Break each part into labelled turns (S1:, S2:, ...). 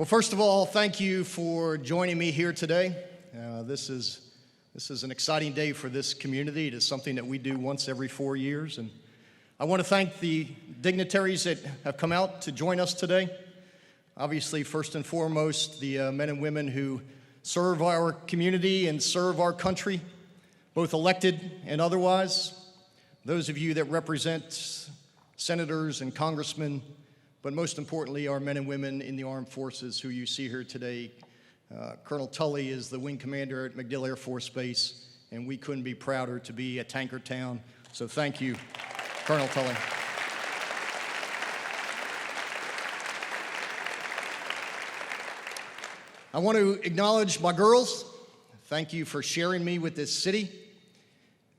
S1: Well, first of all, thank you for joining me here today. This is an exciting day for this community. It is something that we do once every 4 years, and I want to thank the dignitaries that have come out to join us today. Obviously, first and foremost, the men and women who serve our community and serve our country, both elected and otherwise. Those of you that represent senators and congressmen, but most importantly, our men and women in the armed forces who you see here today. Colonel Tully is the wing commander at MacDill Air Force Base, and we couldn't be prouder to be a tanker town. So thank you, Colonel Tully. I want to acknowledge my girls. Thank you for sharing me with this city.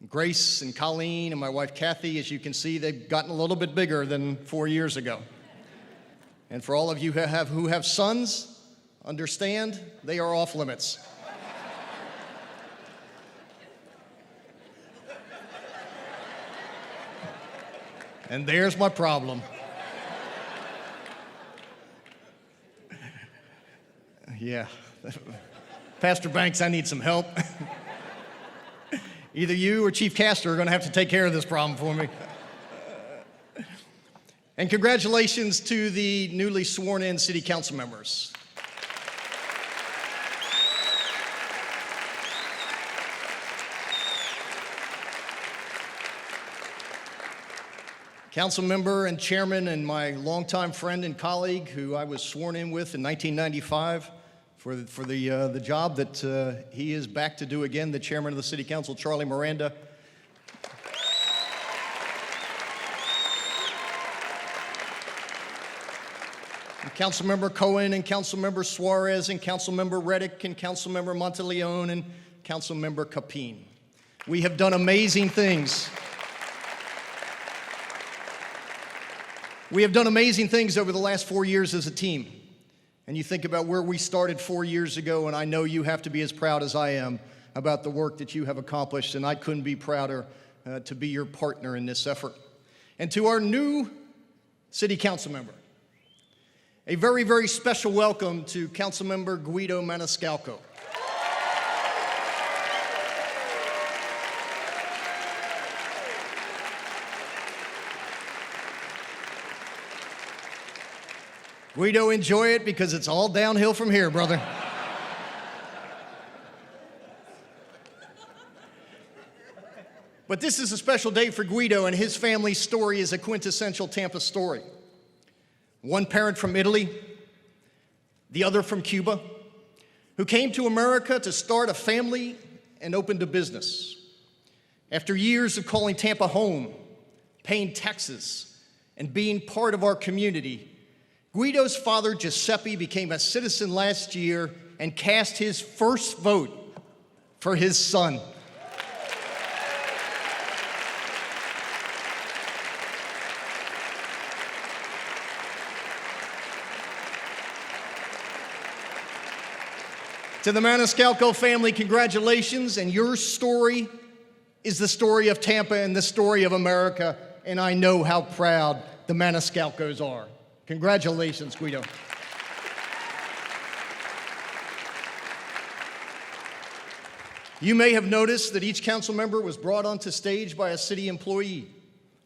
S1: Grace and Colleen and my wife Kathy, as you can see, they've gotten a little bit bigger than 4 years ago. And for all of you who have sons, understand they are off limits. And there's my problem. Yeah. Pastor Banks, I need some help. Either you or Chief Castor are going to have to take care of this problem for me. And congratulations to the newly sworn-in city council members. Council member and chairman and my longtime friend and colleague who I was sworn in with in 1995 for the job that he is back to do again, the chairman of the city council, Charlie Miranda. Councilmember Cohen and Councilmember Suarez and Councilmember Reddick and Councilmember Monteleone and Councilmember Capine. We have done amazing things. We have done amazing things over the last 4 years as a team. And you think about where we started 4 years ago, and I know you have to be as proud as I am about the work that you have accomplished, and I couldn't be prouder to be your partner in this effort. And to our new city council member, a very, very special welcome to Councilmember Guido Maniscalco. Guido, enjoy it because it's all downhill from here, brother. But this is a special day for Guido, and his family's story is a quintessential Tampa story. One parent from Italy, the other from Cuba, who came to America to start a family and opened a business. After years of calling Tampa home, paying taxes, and being part of our community, Guido's father, Giuseppe, became a citizen last year and cast his first vote for his son. To the Maniscalco family, congratulations, and your story is the story of Tampa and the story of America, and I know how proud the Maniscalcos are. Congratulations, Guido. You may have noticed that each council member was brought onto stage by a city employee,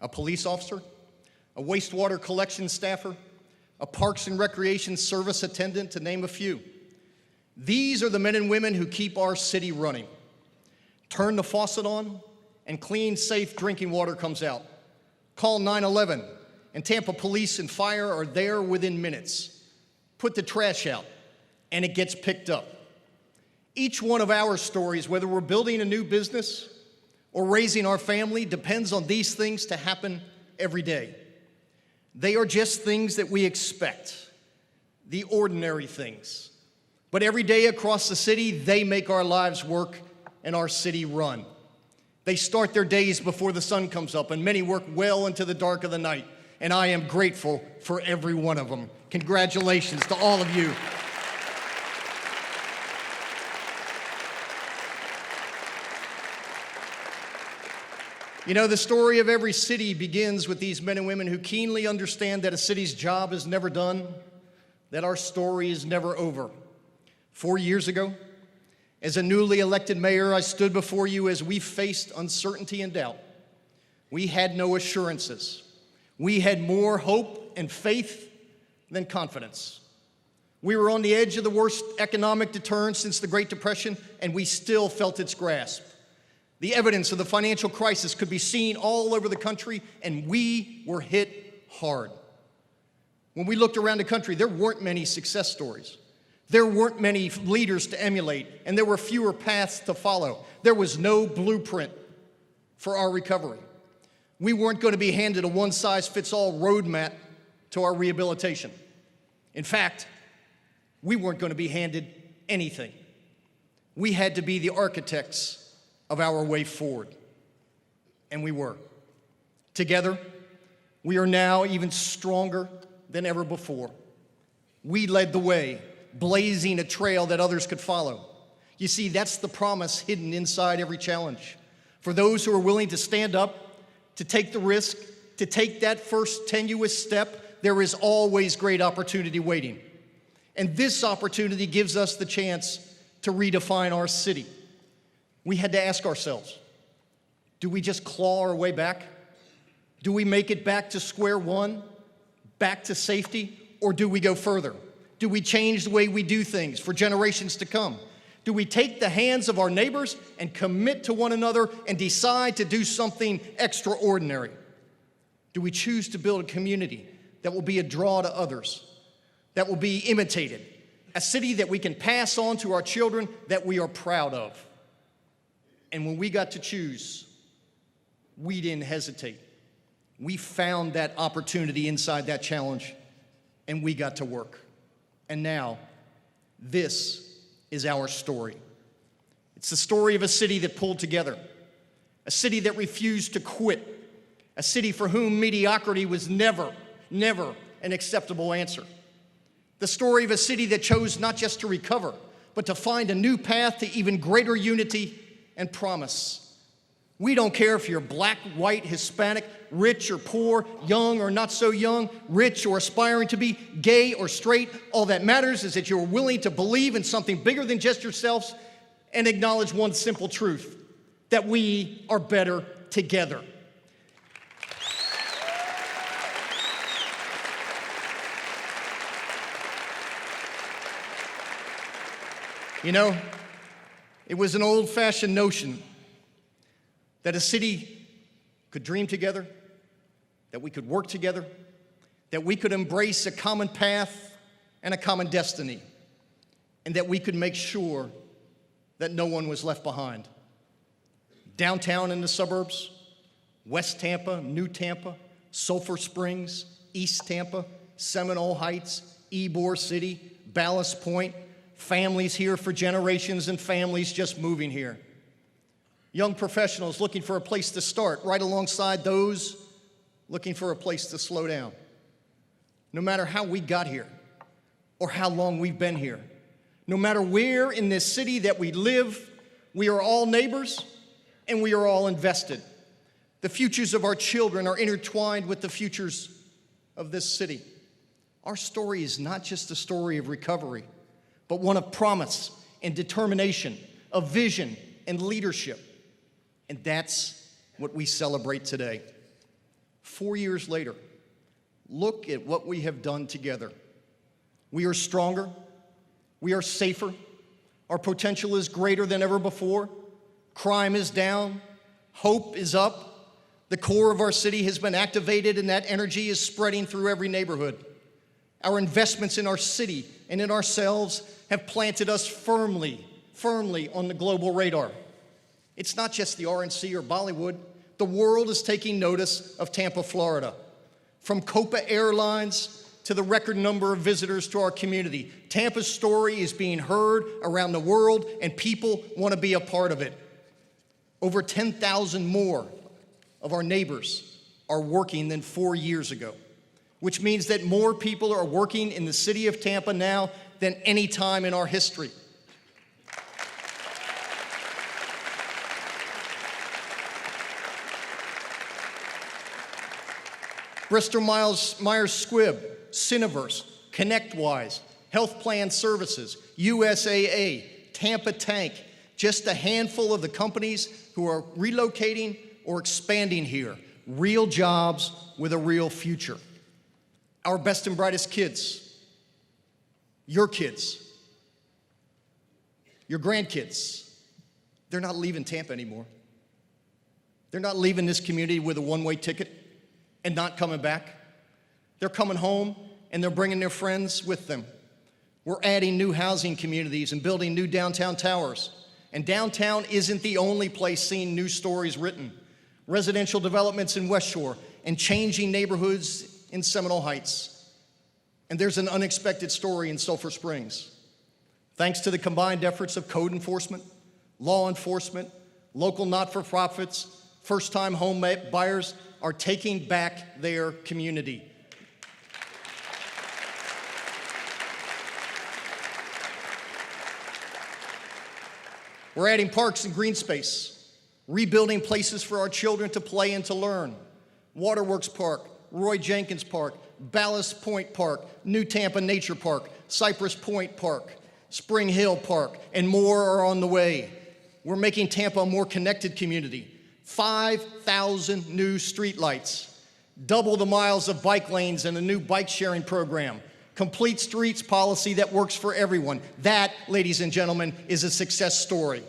S1: a police officer, a wastewater collection staffer, a parks and recreation service attendant, to name a few. These are the men and women who keep our city running. Turn the faucet on, and clean, safe drinking water comes out. Call 911, and Tampa police and fire are there within minutes. Put the trash out, and it gets picked up. Each one of our stories, whether we're building a new business or raising our family, depends on these things to happen every day. They are just things that we expect, the ordinary things. But every day across the city, they make our lives work and our city run. They start their days before the sun comes up, and many work well into the dark of the night. And I am grateful for every one of them. Congratulations to all of you. You know, the story of every city begins with these men and women who keenly understand that a city's job is never done. that our story is never over. 4 years ago, as a newly elected mayor, I stood before you as we faced uncertainty and doubt. We had no assurances. We had more hope and faith than confidence. We were on the edge of the worst economic deterrent since the Great Depression, and we still felt its grasp. The evidence of the financial crisis could be seen all over the country, and we were hit hard. When we looked around the country, there weren't many success stories. There weren't many leaders to emulate, and there were fewer paths to follow. There was no blueprint for our recovery. We weren't going to be handed a one-size-fits-all roadmap to our rehabilitation. In fact, we weren't going to be handed anything. We had to be the architects of our way forward, and we were. Together, we are now even stronger than ever before. We led the way, blazing a trail that others could follow. You see, that's the promise hidden inside every challenge. For those who are willing to stand up, to take the risk, to take that first tenuous step, there is always great opportunity waiting. And this opportunity gives us the chance to redefine our city. We had to ask ourselves, do we just claw our way back? Do we make it back to square one, back to safety, or do we go further? Do we change the way we do things for generations to come? Do we take the hands of our neighbors and commit to one another and decide to do something extraordinary? Do we choose to build a community that will be a draw to others, that will be imitated, a city that we can pass on to our children that we are proud of? And when we got to choose, we didn't hesitate. We found that opportunity inside that challenge, and we got to work. And now, this is our story. It's the story of a city that pulled together, a city that refused to quit, a city for whom mediocrity was never an acceptable answer. The story of a city that chose not just to recover, but to find a new path to even greater unity and promise. We don't care if you're black, white, Hispanic, rich or poor, young or not so young, rich or aspiring to be, gay or straight. All that matters is that you're willing to believe in something bigger than just yourselves and acknowledge one simple truth, that we are better together. You know, it was an old-fashioned notion that a city could dream together, that we could work together, that we could embrace a common path and a common destiny, and that we could make sure that no one was left behind. Downtown in the suburbs, West Tampa, New Tampa, Sulphur Springs, East Tampa, Seminole Heights, Ybor City, Ballast Point, families here for generations and families just moving here. Young professionals looking for a place to start right alongside those looking for a place to slow down. No matter how we got here or how long we've been here, no matter where in this city that we live, we are all neighbors and we are all invested. The futures of our children are intertwined with the futures of this city. Our story is not just a story of recovery, but one of promise and determination, of vision and leadership. And that's what we celebrate today. 4 years later, look at what we have done together. We are stronger, we are safer, our potential is greater than ever before, crime is down, hope is up, the core of our city has been activated and that energy is spreading through every neighborhood. Our investments in our city and in ourselves have planted us firmly on the global radar. It's not just the RNC or Bollywood. The world is taking notice of Tampa, Florida. From Copa Airlines to the record number of visitors to our community, Tampa's story is being heard around the world and people want to be a part of it. Over 10,000 more of our neighbors are working than 4 years ago, which means that more people are working in the city of Tampa now than any time in our history. Bristol Myers Squibb, Cineverse, ConnectWise, Health Plan Services, USAA, Tampa Tank, just a handful of the companies who are relocating or expanding here. Real jobs with a real future. Our best and brightest kids, your grandkids, they're not leaving Tampa anymore. They're not leaving this community with a one-way ticket and not coming back. They're coming home and they're bringing their friends with them. We're adding new housing communities and building new downtown towers. And downtown isn't the only place seeing new stories written. Residential developments in West Shore and changing neighborhoods in Seminole Heights. And there's an unexpected story in Sulphur Springs. Thanks to the combined efforts of code enforcement, law enforcement, local not-for-profits, first-time home buyers are taking back their community. We're adding parks and green space, rebuilding places for our children to play and to learn. Waterworks Park, Roy Jenkins Park, Ballast Point Park, New Tampa Nature Park, Cypress Point Park, Spring Hill Park, and more are on the way. We're making Tampa a more connected community. 5,000 new streetlights, double the miles of bike lanes and a new bike sharing program. Complete streets policy that works for everyone. That, ladies and gentlemen, is a success story.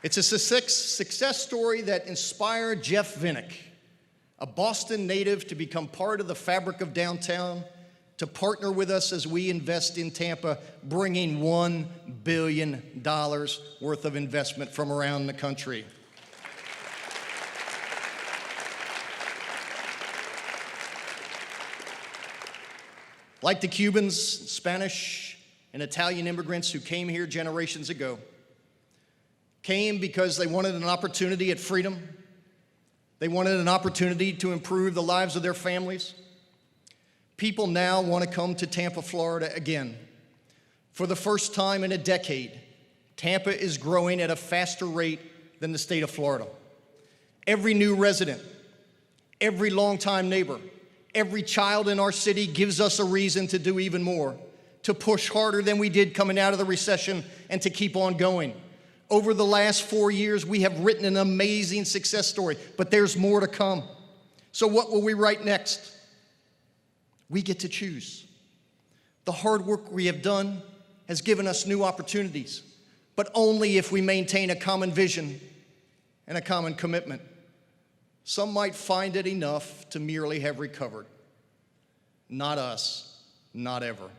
S1: It's a success story that inspired Jeff Vinnick, a Boston native, to become part of the fabric of downtown, to partner with us as we invest in Tampa, bringing $1 billion worth of investment from around the country. Like the Cubans, Spanish, and Italian immigrants who came here generations ago, came because they wanted an opportunity at freedom. They wanted an opportunity to improve the lives of their families. People now want to come to Tampa, Florida again. For the first time in a decade, Tampa is growing at a faster rate than the state of Florida. Every new resident, every longtime neighbor, every child in our city gives us a reason to do even more, to push harder than we did coming out of the recession, and to keep on going. Over the last 4 years, we have written an amazing success story, but there's more to come. So what will we write next? We get to choose. The hard work we have done has given us new opportunities, but only if we maintain a common vision and a common commitment. Some might find it enough to merely have recovered. Not us, not ever.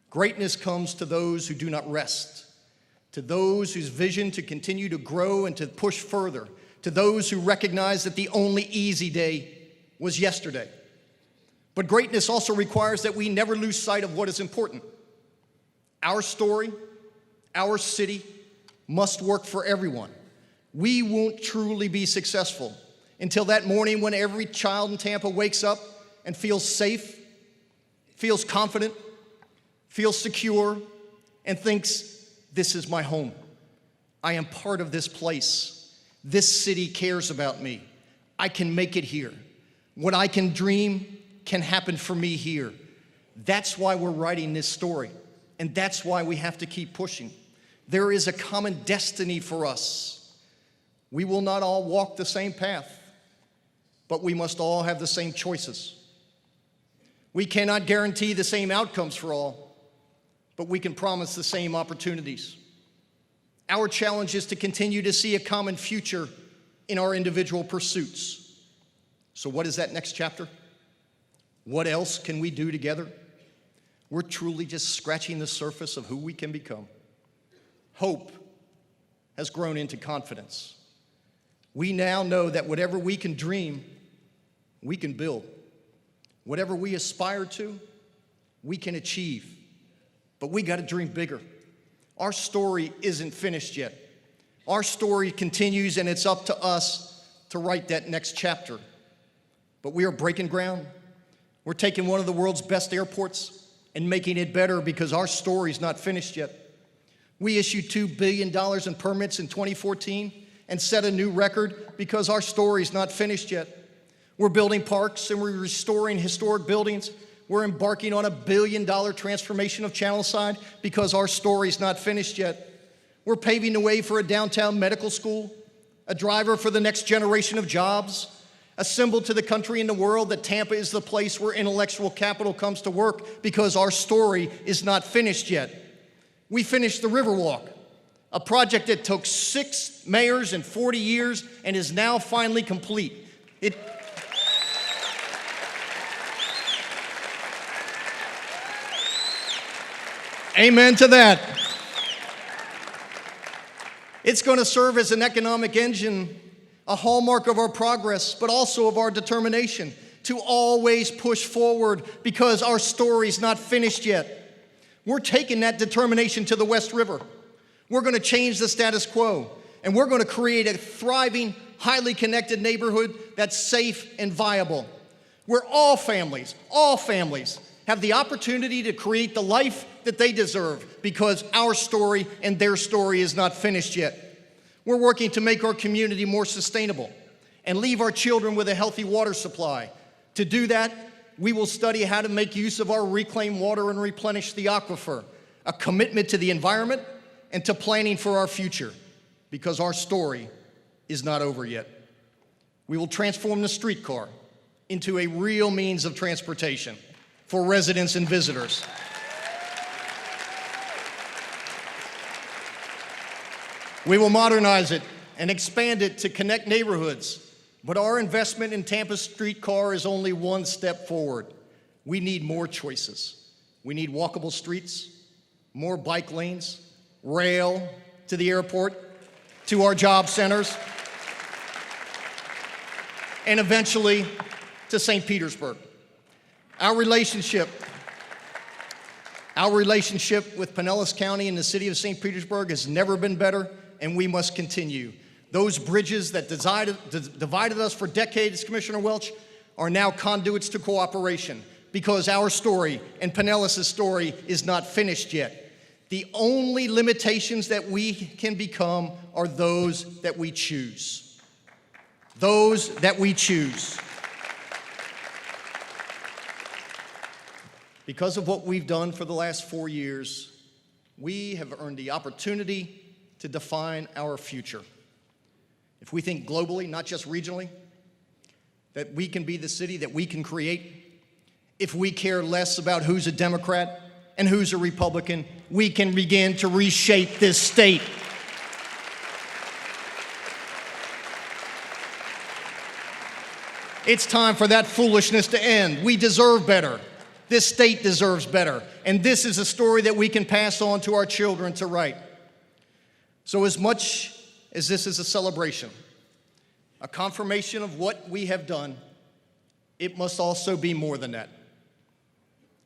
S1: Greatness comes to those who do not rest, to those whose vision to continue to grow and to push further, to those who recognize that the only easy day was yesterday. But greatness also requires that we never lose sight of what is important. Our story, our city, must work for everyone. We won't truly be successful until that morning when every child in Tampa wakes up and feels safe, feels confident, feels secure, and thinks, this is my home. I am part of this place. This city cares about me. I can make it here. What I can dream can happen for me here. That's why we're writing this story, and that's why we have to keep pushing. There is a common destiny for us. We will not all walk the same path, but we must all have the same choices. We cannot guarantee the same outcomes for all, but we can promise the same opportunities. Our challenge is to continue to see a common future in our individual pursuits. So what is that next chapter? What else can we do together? We're truly just scratching the surface of who we can become. Hope has grown into confidence. We now know that whatever we can dream, we can build. Whatever we aspire to, we can achieve. But we got to dream bigger. Our story isn't finished yet. Our story continues, and it's up to us to write that next chapter. But we are breaking ground. We're taking one of the world's best airports and making it better because our story's not finished yet. We issued $2 billion in permits in 2014, and set a new record because our story's not finished yet. We're building parks and we're restoring historic buildings. We're embarking on a $1 billion transformation of Channelside because our story's not finished yet. We're paving the way for a downtown medical school, a driver for the next generation of jobs, a symbol to the country and the world that Tampa is the place where intellectual capital comes to work because our story is not finished yet. We finished the Riverwalk, a project that took 6 mayors and 40 years and is now finally complete. Amen to that. It's going to serve as an economic engine, a hallmark of our progress, but also of our determination to always push forward because our story's not finished yet. We're taking that determination to the West River. We're going to change the status quo, and we're going to create a thriving, highly connected neighborhood that's safe and viable, where all families have the opportunity to create the life that they deserve because our story and their story is not finished yet. We're working to make our community more sustainable and leave our children with a healthy water supply. To do that, we will study how to make use of our reclaimed water and replenish the aquifer, a commitment to the environment and to planning for our future because our story is not over yet. We will transform the streetcar into a real means of transportation for residents and visitors. We will modernize it and expand it to connect neighborhoods, but our investment in Tampa's streetcar is only one step forward. We need more choices. We need walkable streets, more bike lanes, rail to the airport, to our job centers, and eventually to St. Petersburg. Our relationship with Pinellas County and the city of St. Petersburg has never been better, and we must continue. Those bridges that divided us for decades, Commissioner Welch, are now conduits to cooperation because our story and Pinellas' story is not finished yet. The only limitations that we can become are those that we choose. Those that we choose. Because of what we've done for the last 4 years, we have earned the opportunity to define our future. If we think globally, not just regionally, that we can be the city that we can create, if we care less about who's a Democrat and who's a Republican, we can begin to reshape this state. It's time for that foolishness to end. We deserve better. This state deserves better. And this is a story that we can pass on to our children to write. So as much as this is a celebration, a confirmation of what we have done, it must also be more than that.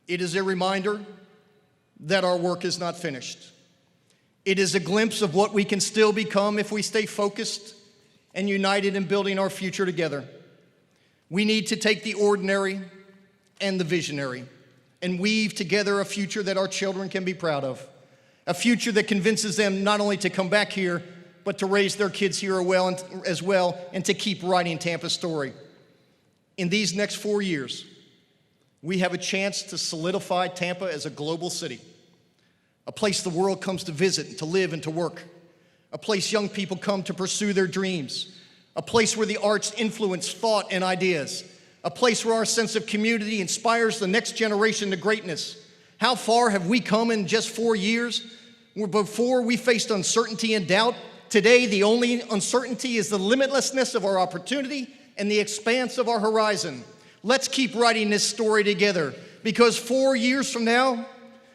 S1: It is a reminder that our work is not finished. It is a glimpse of what we can still become if we stay focused and united in building our future together. We need to take the ordinary and the visionary and weave together a future that our children can be proud of, a future that convinces them not only to come back here, but to raise their kids here as well and to keep writing Tampa's story. In these next 4 years, we have a chance to solidify Tampa as a global city, a place the world comes to visit, to live, and to work, a place young people come to pursue their dreams, a place where the arts influence thought and ideas, a place where our sense of community inspires the next generation to greatness. How far have we come in just 4 years? Before we faced uncertainty and doubt, today the only uncertainty is the limitlessness of our opportunity and the expanse of our horizon. Let's keep writing this story together, because 4 years from now,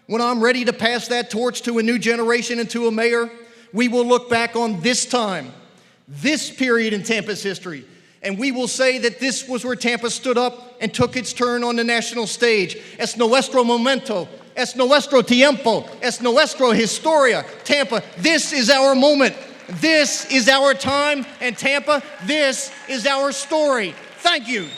S1: when I'm ready to pass that torch to a new generation and to a mayor, we will look back on this time, this period in Tampa's history, and we will say that this was where Tampa stood up and took its turn on the national stage. Es nuestro momento, es nuestro tiempo, es nuestra historia. Tampa, this is our moment. This is our time, and Tampa, this is our story. Thank you.